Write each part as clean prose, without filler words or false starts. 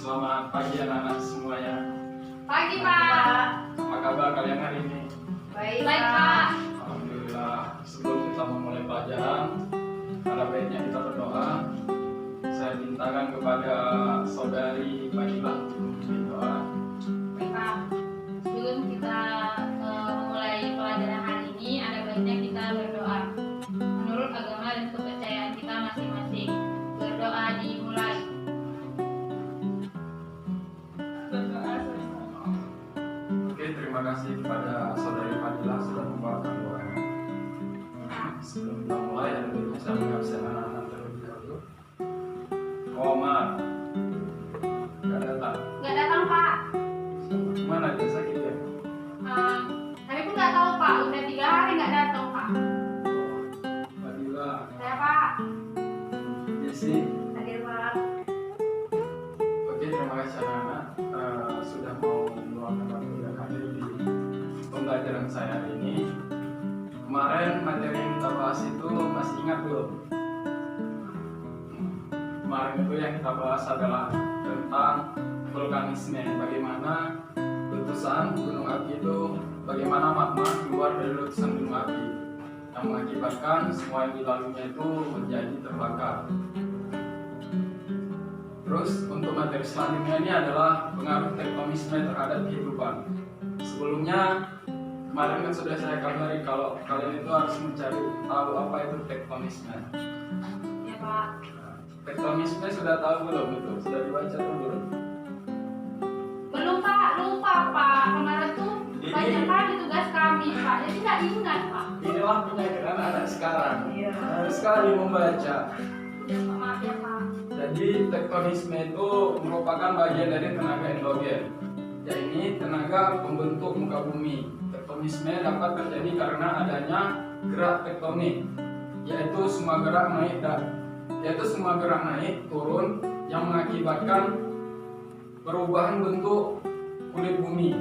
Selamat pagi anak-anak semuanya. Pagi, Pak. Apa kabar kalian hari ini? Baik, Pak. Alhamdulillah. Sebelum kita memulai pelajaran, ada baiknya kita berdoa. Saya mintakan kepada saudari Fadilah untuk doa. Baik, Pak. Sebelum kita memulai pelajaran hari ini, ada baiknya kita berdoa. Menurut agama dan kepercayaan kita masing-masing, berdoa dimulai. Oke, terima kasih kepada saudari Fadilah sudah membawakan doanya. Sebelum kita mulai, ada baiknya saya mengabsen anak-anak terlebih dahulu. Komar, nggak datang. Nggak datang, Pak. Mana dia sakit ya? Kami pun nggak tahu, Pak. Udah 3 hari nggak datang, Pak. Fadilah, Saya, Pak. Jesse. Hadir, Pak. Oke, terima kasih anak-anak sudah mau meluangkan waktu dan hadir di pembelajaran saya hari ini. Kemarin materi yang kita bahas itu masih ingat belum? Kemarin itu yang kita bahas adalah tentang vulkanisme, bagaimana letusan gunung api itu, bagaimana magma keluar dari letusan gunung api yang mengakibatkan semua yang dilaluinya itu menjadi terbakar. Terus untuk materi selanjutnya ini adalah pengaruh tektonisme terhadap kehidupan. Sebelumnya kemarin kan sudah saya kabari kalau kalian itu harus mencari tahu apa itu tektonisme. Ya, Pak. Tektonisme sudah tahu belum itu? Sudah dibaca atau belum? Belum, Pak. Lupa, Pak. Kemarin tuh Ini- banyak kali tugas kami, Pak. Jadi nggak ingat, Pak. Inilah penyakit anak-anak sekarang. Iya. Harus sekali membaca. Ya, Pak. Maaf ya, Pak. Jadi tektonisme itu merupakan bagian dari tenaga endogen. Ya, ini tenaga pembentuk muka bumi. Tektonisme dapat terjadi karena adanya gerak tektonik, yaitu semua gerak naik turun yang mengakibatkan perubahan bentuk kulit bumi.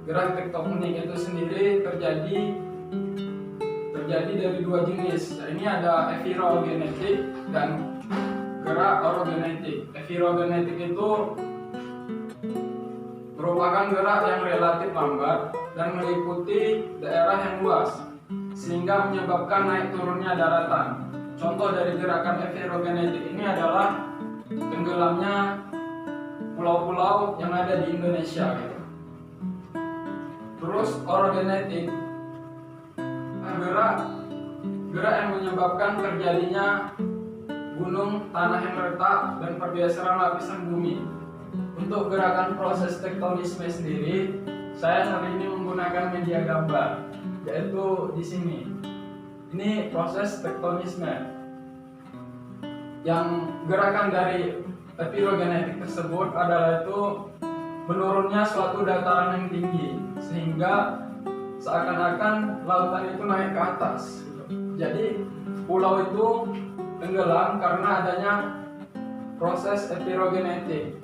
Gerak tektonik itu sendiri terjadi dari 2 jenis. Ini ada epirogenetik dan gerak orogenetik. Epirogenetik itu merupakan gerak yang relatif lambat dan meliputi daerah yang luas, sehingga menyebabkan naik turunnya daratan. Contoh dari gerakan epirogenetik ini adalah tenggelamnya pulau-pulau yang ada di Indonesia. Terus orogenetik, gerak yang menyebabkan terjadinya gunung, tanah yang retak, dan pergeseran lapisan bumi. Untuk gerakan proses tektonisme sendiri, saya hari ini menggunakan media gambar, yaitu di sini. Ini proses tektonisme. Yang gerakan dari epirogenetik tersebut adalah itu menurunnya suatu dataran yang tinggi, sehingga seakan-akan lautan itu naik ke atas. Jadi pulau itu tenggelam karena adanya proses epirogenetik.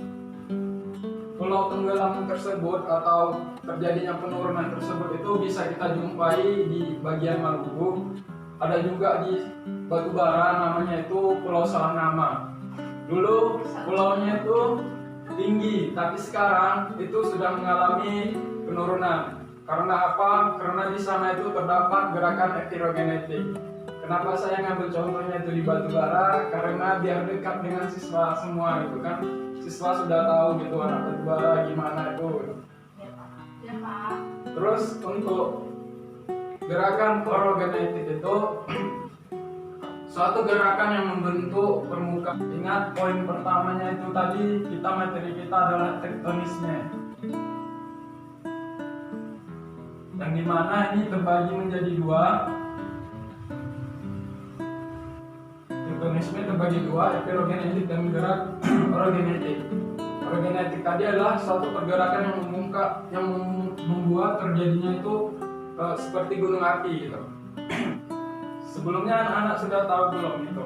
Pulau tenggelam tersebut atau terjadinya penurunan tersebut itu bisa kita jumpai di bagian Maluku. Ada juga di Batubara, namanya itu Pulau Salah Nama. Dulu pulaunya itu tinggi, tapi sekarang itu sudah mengalami penurunan. Karena apa? Karena di sana itu terdapat gerakan epirogenetik. Kenapa saya ngambil contohnya itu di Batubara? Karena biar dekat dengan siswa semua itu kan. Siswa sudah tahu gitu anak Batubara gimana itu. Ya, Pak. Terus untuk gerakan orogenetik itu suatu gerakan yang membentuk permukaan. Ingat poin pertamanya itu tadi materi kita adalah tektonisme. Yang dimana ini terbagi menjadi 2. Tektonisme terbagi 2, epirogenetik dan gerak orogenetik. Orogenetik tadi adalah suatu pergerakan yang membuat terjadinya itu seperti gunung api gitu. Sebelumnya anak-anak sudah tahu belum itu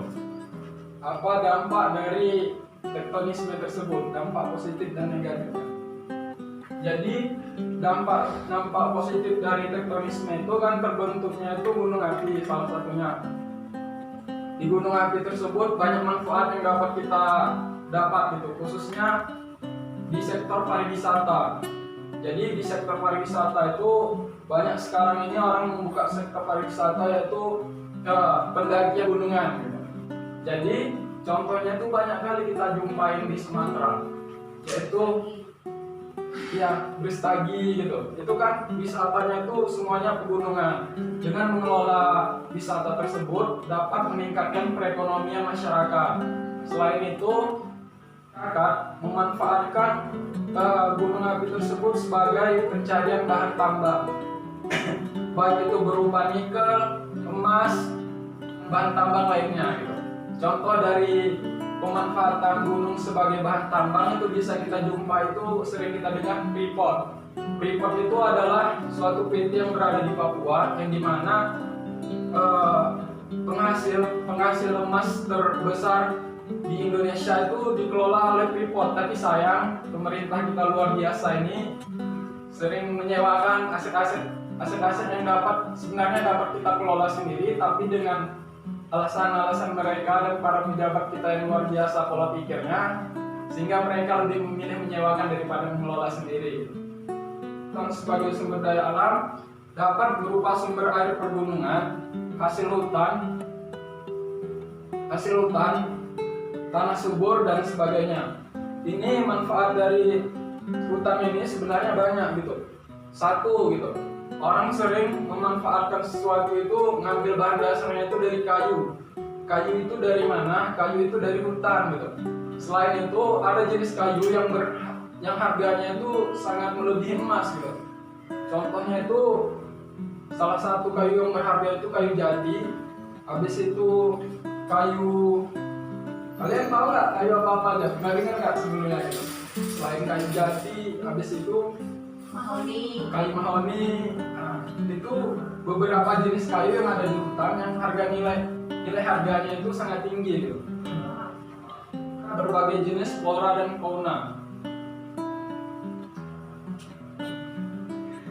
apa dampak dari tektonisme tersebut, dampak positif dan negatif. Jadi dampak positif dari tektonisme itu kan terbentuknya itu gunung api salah satunya. Di gunung api tersebut banyak manfaat yang dapat kita dapat gitu, khususnya di sektor pariwisata. Jadi di sektor pariwisata itu banyak sekarang ini orang membuka sektor pariwisata, yaitu pendakian gunungan gitu. Jadi contohnya itu banyak kali kita jumpain di Sumatera, yaitu ya Brastagi gitu. Itu kan wisatanya itu semuanya pegunungan. Dengan mengelola wisata tersebut dapat meningkatkan perekonomian masyarakat. Selain itu, masyarakat memanfaatkan gunung api tersebut sebagai pencarian bahan tambang, baik itu berupa nikel, emas, bahan tambang lainnya gitu. Contoh dari pemanfaatan gunung sebagai bahan tambang itu bisa kita jumpa, itu sering kita dengar Freeport. Freeport itu adalah suatu PT yang berada di Papua, yang dimana penghasil emas terbesar di Indonesia itu dikelola oleh Freeport. Tapi sayang, pemerintah kita luar biasa ini sering menyewakan aset-aset yang sebenarnya dapat kita kelola sendiri, tapi dengan alasan-alasan mereka dan para pejabat kita yang luar biasa pola pikirnya, sehingga mereka lebih memilih menyewakan daripada mengelola sendiri. Dan sebagai sumber daya alam dapat berupa sumber air pergunungan, hasil hutan, tanah subur dan sebagainya. Ini manfaat dari hutan ini sebenarnya banyak gitu. Satu gitu, orang sering memanfaatkan sesuatu itu ngambil bahan dasarnya itu dari kayu. Kayu itu dari mana? Kayu itu dari hutan gitu. Selain itu ada jenis kayu yang harganya itu sangat melebihi emas gitu. Contohnya itu salah satu kayu yang berharga itu kayu jati. Habis itu kayu, kalian tahu nggak kayu apa aja? Pernah dengar nggak sebelumnya gitu? Selain kayu jati, habis itu kayu mahoni. Nah, itu beberapa jenis kayu yang ada di hutan yang nilai harganya itu sangat tinggi gitu. Berbagai jenis flora dan fauna.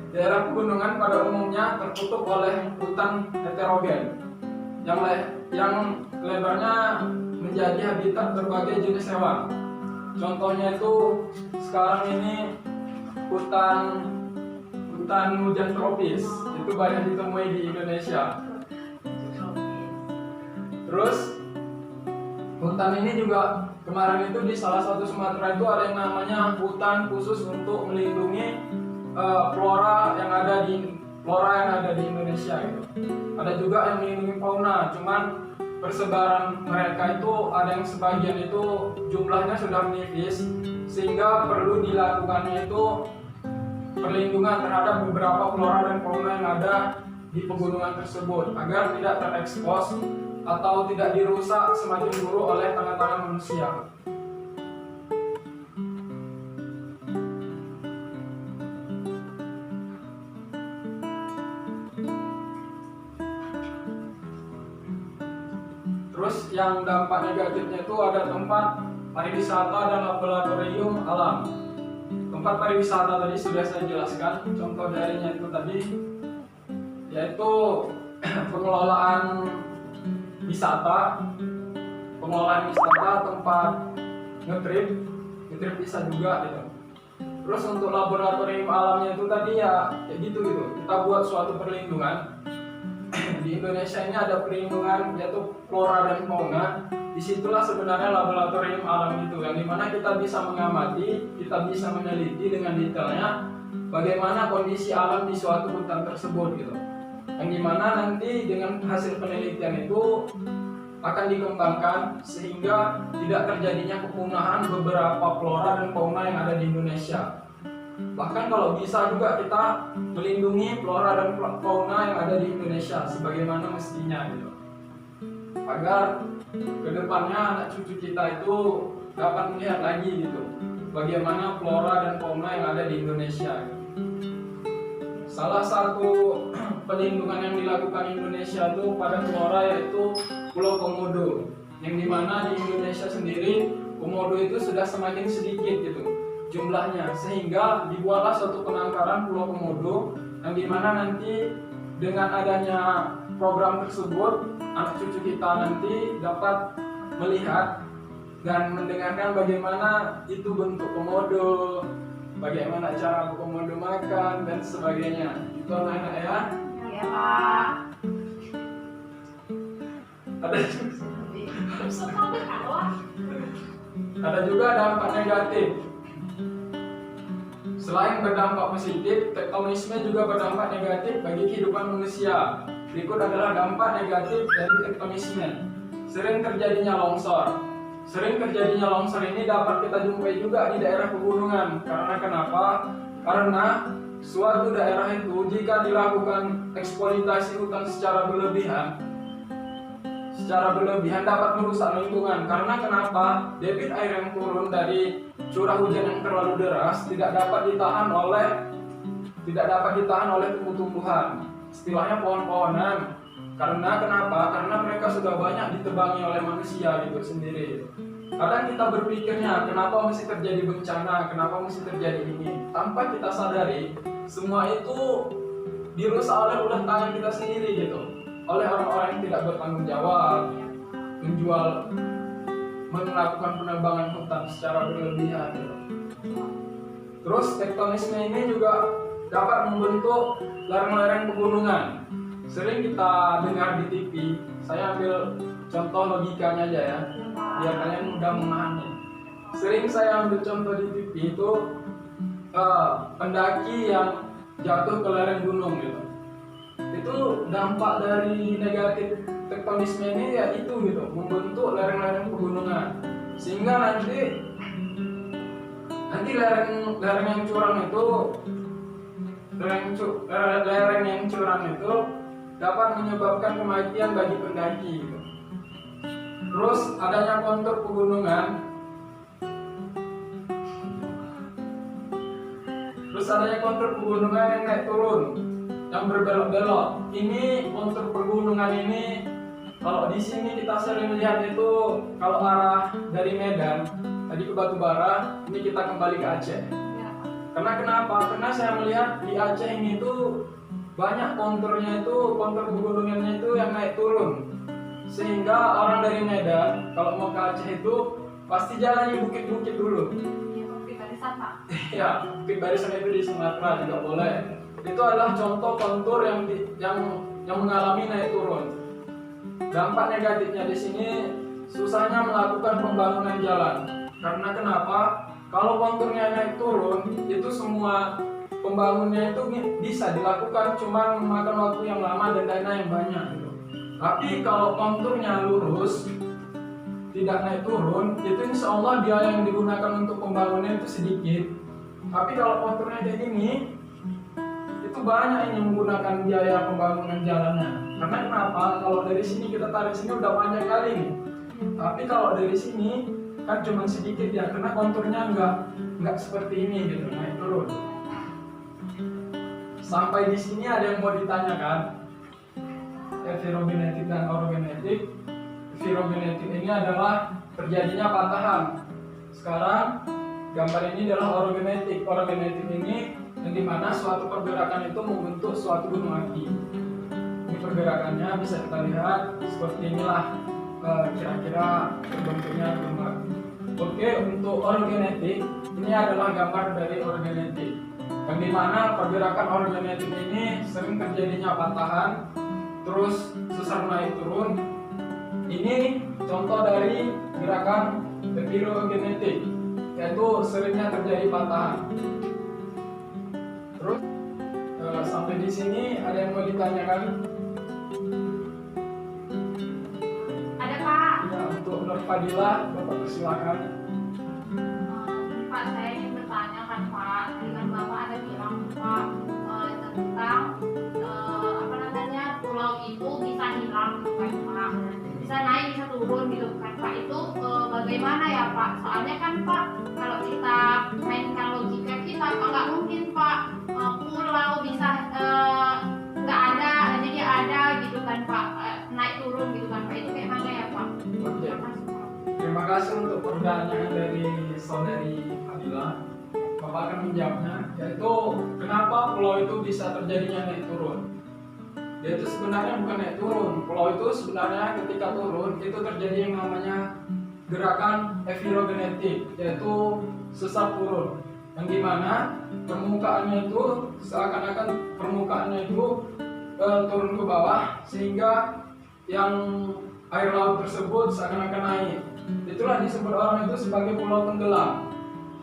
Daerah pegunungan pada umumnya tertutup oleh hutan heterogen yang lebarnya menjadi habitat berbagai jenis hewan. Contohnya itu sekarang ini hutan hujan tropis itu banyak ditemui di Indonesia. Terus hutan ini juga kemarin itu di salah satu Sumatera itu ada yang namanya hutan khusus untuk melindungi flora yang ada di Indonesia gitu. Ada juga yang melindungi fauna, cuman persebaran mereka itu ada yang sebagian itu jumlahnya sudah menipis, sehingga perlu dilakukannya itu perlindungan terhadap beberapa flora dan fauna yang ada di pegunungan tersebut agar tidak terekspos atau tidak dirusak semakin buruk oleh tangan-tangan manusia. Terus yang dampak negatifnya itu ada tempat pariwisata dan laboratorium alam. Tempat pariwisata tadi sudah saya jelaskan, contoh darinya itu tadi yaitu pengelolaan wisata, tempat ngetrip bisa juga gitu. Terus untuk laboratorium alamnya itu tadi ya kayak gitu. Kita buat suatu perlindungan. Di Indonesia ini ada perlindungan yaitu flora dan fauna. Disitulah sebenarnya laboratorium alam itu, yang dimana kita bisa mengamati, kita bisa meneliti dengan detailnya bagaimana kondisi alam di suatu hutan tersebut gitu. Yang dimana nanti dengan hasil penelitian itu akan dikembangkan sehingga tidak terjadinya kepunahan beberapa flora dan fauna yang ada di Indonesia. Bahkan kalau bisa juga kita melindungi flora dan fauna yang ada di Indonesia sebagaimana mestinya gitu. Agar kedepannya anak cucu kita itu dapat melihat lagi gitu bagaimana flora dan fauna yang ada di Indonesia. Salah satu pelindungan yang dilakukan Indonesia itu pada flora yaitu Pulau Komodo, yang dimana di Indonesia sendiri komodo itu sudah semakin sedikit gitu jumlahnya, sehingga dibuatlah suatu penangkaran Pulau Komodo yang dimana nanti dengan adanya program tersebut anak cucu kita nanti dapat melihat dan mendengarkan bagaimana itu bentuk komodo, bagaimana cara komodo makan dan sebagainya. Itu anak-anak ya. Iya Pak. Ada juga dampak negatif. Selain berdampak positif, tektonisme juga berdampak negatif bagi kehidupan manusia. Berikut adalah dampak negatif dari tektonisme. Sering terjadinya longsor. Sering terjadinya longsor ini dapat kita jumpai juga di daerah pegunungan. Karena kenapa? Karena suatu daerah itu jika dilakukan eksploitasi hutan secara berlebihan dapat merusak lingkungan. Karena kenapa? Debit air yang turun dari curah hujan yang terlalu deras tidak dapat ditahan oleh tumbuh-tumbuhan, istilahnya pohon-pohonan. Karena kenapa? Karena mereka sudah banyak ditebangi oleh manusia itu sendiri. Kadang kita berpikirnya, kenapa mesti terjadi bencana, kenapa mesti terjadi ini, tanpa kita sadari semua itu dirusak oleh ulah tangan kita sendiri gitu, oleh orang-orang yang tidak bertanggung jawab, melakukan penebangan hutan secara berlebihan gitu. Terus tektonisme ini juga dapat membentuk lereng-lereng pegunungan. Sering kita dengar di TV, saya ambil contoh logikanya aja ya, biar kalian mudah memahami. Sering saya ambil contoh di TV itu pendaki yang jatuh ke lereng gunung gitu. Itu dampak dari negatif tektonisme ini ya itu gitu, membentuk lereng-lereng pegunungan. Sehingga nanti lereng yang curam itu dapat menyebabkan kematian bagi pendaki gitu. Terus adanya kontur pegunungan yang naik turun, yang berbelok-belok. Ini kontur pegunungan ini, kalau di sini kita sering lihat itu kalau arah dari Medan tadi ke Batubara, ini kita kembali ke Aceh. Karena kenapa? Karena saya melihat di Aceh ini tuh banyak kontur pegunungannya itu yang naik turun. Sehingga orang dari Medan kalau mau ke Aceh itu pasti jalannya bukit-bukit dulu. Bukit barisan Pak. Ya, bukit barisan itu di Sumatera juga boleh. Itu adalah contoh kontur yang mengalami naik turun. Dampak negatifnya di sini susahnya melakukan pembangunan jalan. Karena kenapa? Kalau konturnya naik turun, itu semua pembangunannya itu bisa dilakukan, cuma memakan waktu yang lama dan dana yang banyak gitu. Tapi kalau konturnya lurus, tidak naik turun, itu insya Allah biaya yang digunakan untuk pembangunan itu sedikit. Tapi kalau konturnya kayak gini, itu banyak yang menggunakan biaya pembangunan jalannya. Karena kenapa? Kalau dari sini kita tarik sini udah panjang kali nih. Tapi kalau dari sini kan cuma sedikit ya, karena konturnya nggak seperti ini gitu, naik turun. Sampai di sini ada yang mau ditanyakan? Filogenetik dan orogenetik. Filogenetik ini adalah terjadinya patahan. Sekarang gambar ini adalah orogenetik. Orogenetik ini yang dimana suatu pergerakan itu membentuk suatu gunung api. Ini pergerakannya bisa kita lihat seperti inilah kira-kira bentuknya gunung api. Oke, untuk orogenetik ini adalah gambar dari orogenetik, yang dimana pergerakan orogenetik ini sering terjadinya patahan, terus sesar naik turun. Ini contoh dari gerakan epirogenetik, yaitu seringnya terjadi patahan. Terus sampai di sini ada yang mau ditanyakan? Ada Pak. Ya, untuk Nur Fadilah, Bapak persilakan. Pak, saya ingin bertanya kan Pak, dengan Bapak ada bilang Pak tentang pulau itu bisa hilang kan Pak, bisa naik bisa turun gitu kan Pak. Itu bagaimana ya Pak? Soalnya kan Pak, kalau kita mainkan logika kita nggak mungkin Pak pulau bisa nggak ada jadi ada gitu kan Pak, naik turun gitu kan Pak. Itu kayak mana ya Pak? Oke. Terima kasih untuk pertanyaan dari saudari Fadila. Bapak akan menjawabnya, yaitu kenapa pulau itu bisa terjadinya naik turun. Dia itu sebenarnya bukan naik turun. Pulau itu sebenarnya ketika turun itu terjadi yang namanya gerakan evirogenetik, yaitu sesar turun, yang dimana permukaannya itu seakan-akan permukaannya itu turun ke bawah sehingga yang air laut tersebut seakan-akan naik. Itulah disebut orang itu sebagai pulau tenggelam,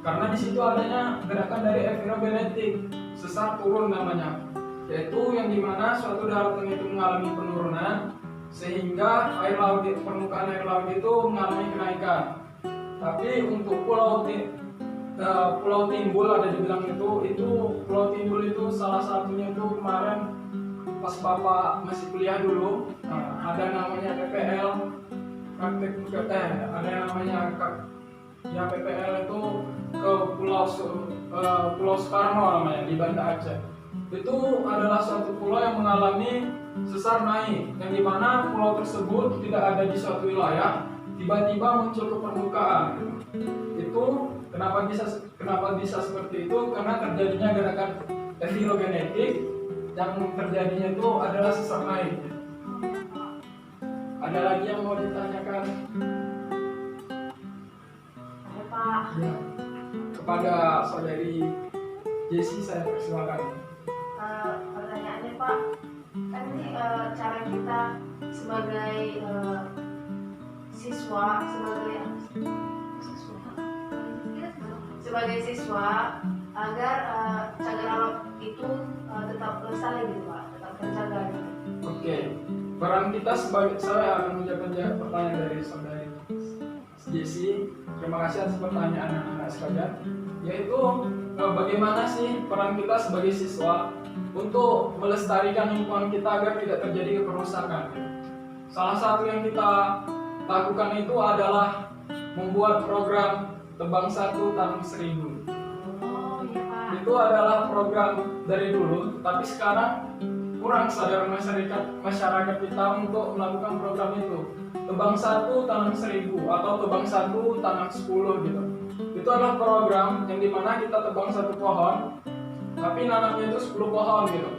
karena di situ adanya gerakan dari evirogenetik, sesar turun namanya, yaitu yang dimana suatu daratan itu mengalami penurunan sehingga permukaan air laut itu mengalami kenaikan. Tapi untuk pulau timbul ada dibilang itu pulau timbul itu salah satunya itu kemarin pas bapak masih kuliah dulu, ada namanya PPL ada namanya PPL itu ke Pulau Soekarno namanya di Banda Aceh. Itu adalah suatu pulau yang mengalami sesar naik, yang dimana pulau tersebut tidak ada di suatu wilayah, tiba-tiba muncul ke permukaan. Itu kenapa bisa seperti itu? Karena terjadinya gerakan evirogenetik, yang terjadinya itu adalah sesar naik. Ada lagi yang mau ditanyakan? Ada Pak. Ya. Kepada saudari Jessie saya persilakan. Pertanyaannya Pak, kan ini cara kita sebagai siswa agar cagar alam itu tetap lestari gitu Pak, tetap terjaga gitu. Oke, peran kita sebagai, saya akan menjawab pertanyaan dari saudari Jessie. Terima kasih atas pertanyaan anak-anak sekalian. Yaitu bagaimana sih peran kita sebagai siswa untuk melestarikan lingkungan kita agar tidak terjadi kerusakan. Salah satu yang kita lakukan itu adalah membuat program tebang 1 tanam 1000. Oh iya Pak. Itu adalah program dari dulu, tapi sekarang kurang sadar masyarakat kita untuk melakukan program itu. Tebang 1 tanam 1000 atau tebang 1 tanam 10 gitu. Itu adalah program yang dimana kita tebang 1 pohon, tapi nanamnya itu 10 pohon gitu.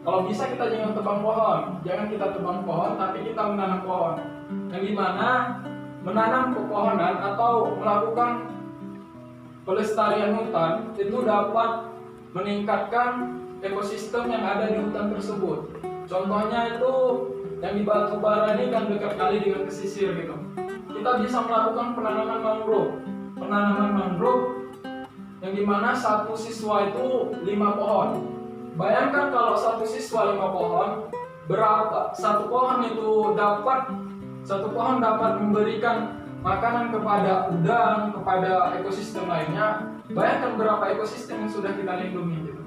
Kalau bisa kita jangan tebang pohon, jangan kita tebang pohon, tapi kita menanam pohon. Yang dimana menanam pepohonan atau melakukan pelestarian hutan itu dapat meningkatkan ekosistem yang ada di hutan tersebut. Contohnya itu yang di Batubara ini kan dekat kali dengan pesisir gitu. Kita bisa melakukan penanaman mangrove yang dimana satu siswa itu 5 pohon. Bayangkan kalau satu siswa 5 pohon, berapa satu pohon dapat memberikan makanan kepada udang, kepada ekosistem lainnya. Bayangkan berapa ekosistem yang sudah kita lindungi gitu.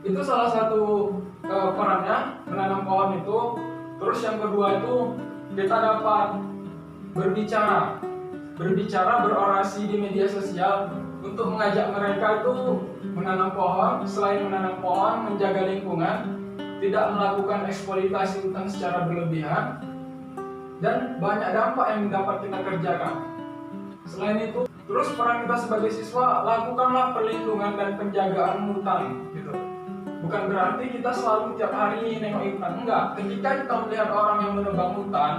Itu salah satu perannya menanam pohon itu. Terus yang kedua itu kita dapat berbicara, berorasi di media sosial untuk mengajak mereka itu menanam pohon. Selain menanam pohon, menjaga lingkungan, tidak melakukan eksploitasi hutan secara berlebihan, dan banyak dampak yang dapat kita kerjakan. Selain itu, terus peran kita sebagai siswa, lakukanlah perlindungan dan penjagaan hutan gitu. Bukan berarti kita selalu tiap hari nengok hutan, enggak. Ketika kita melihat orang yang menebang hutan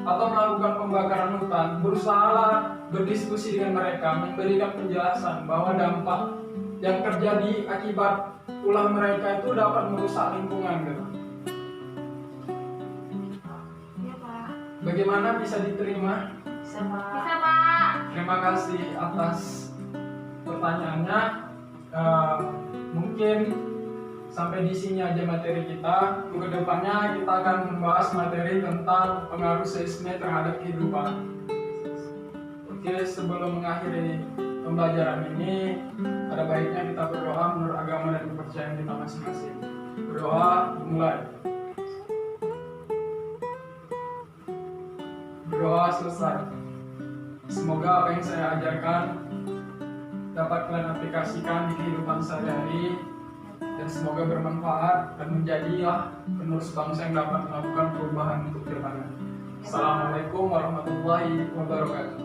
atau melakukan pembakaran hutan, berusahalah berdiskusi dengan mereka, memberikan penjelasan bahwa dampak yang terjadi akibat ulah mereka itu dapat merusak lingkungan gitu. Iya Pak. Bagaimana bisa diterima? Bisa Pak. Bisa Pak. Terima kasih atas pertanyaannya. Mungkin sampai di sini aja materi kita. Untuk kedepannya kita akan membahas materi tentang pengaruh seisme terhadap kehidupan. Oke, sebelum mengakhiri pembelajaran ini, ada baiknya kita berdoa menurut agama dan kepercayaan kita masing-masing. Berdoa, mulai. Berdoa selesai. Semoga apa yang saya ajarkan dapat kalian aplikasikan di kehidupan sehari-hari, dan semoga bermanfaat dan menjadilah penerus bangsa yang dapat melakukan perubahan untuk kedepannya. Assalamualaikum warahmatullahi wabarakatuh.